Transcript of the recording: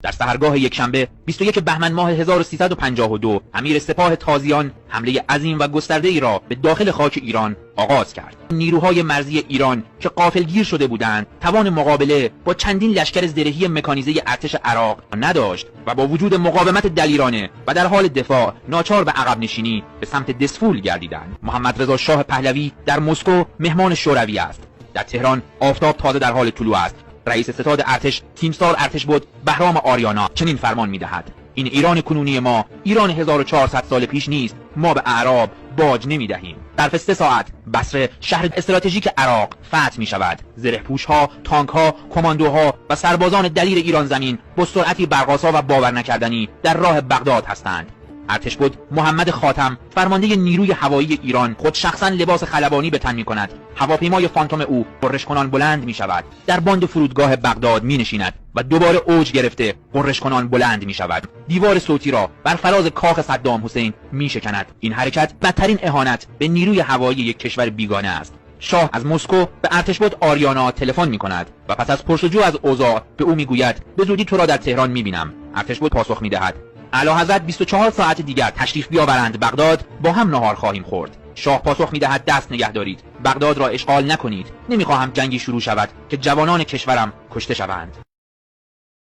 در سحرگاه یکشنبه 21 بهمن ماه 1352 امیر سپاه تازیان حمله عظیم و گسترده‌ای را به داخل خاک ایران آغاز کرد. نیروهای مرزی ایران که غافلگیر شده بودند توان مقابله با چندین لشکر زرهی مکانیزه ارتش عراق نداشت و با وجود مقاومت دلیرانه و در حال دفاع ناچار به عقب نشینی به سمت دسفول گردیدند. محمد رضا شاه پهلوی در مسکو مهمان شوروی است. در تهران آفتاب تازه در حال طلوع است. رئیس ستاد ارتش تیمسار ارتشبد بهرام آریانا چنین فرمان می‌دهد: این ایران کنونی ما ایران 1400 سال پیش نیست. ما به اعراب باج نمی‌دهیم. ظرف 3 ساعت بصره شهر استراتژیک عراق فتح می‌شود. زره‌پوش‌ها، تانک‌ها، کماندوها و سربازان دلیر ایران زمین با سرعتی برق‌آسا و باور نکردنی در راه بغداد هستند. ارتشبد محمد خاتم فرمانده نیروی هوایی ایران خود شخصا لباس خلبانی به تن می‌کند. هواپیمای فانتوم او غرش کنان بلند می‌شود، در باند فرودگاه بغداد می‌نشیند و دوباره اوج گرفته غرش کنان بلند می‌شود. دیوار صوتی را بر فراز کاخ صدام حسین می‌شکند. این حرکت بدترین اهانت به نیروی هوایی یک کشور بیگانه است. شاه از مسکو به ارتشبد آریانا تلفن می‌کند و پس از پرسجو از اوضاع به او می‌گوید به زودی تو را در تهران می‌بینم. ارتشبد پاسخ می‌دهد: اعلیحضرت 24 ساعت دیگر تشریف بیاورند بغداد، با هم نهار خواهیم خورد. شاه پاسخ می‌دهد دست نگه دارید، بغداد را اشغال نکنید. نمی‌خواهم جنگی شروع شود که جوانان کشورم کشته شوند.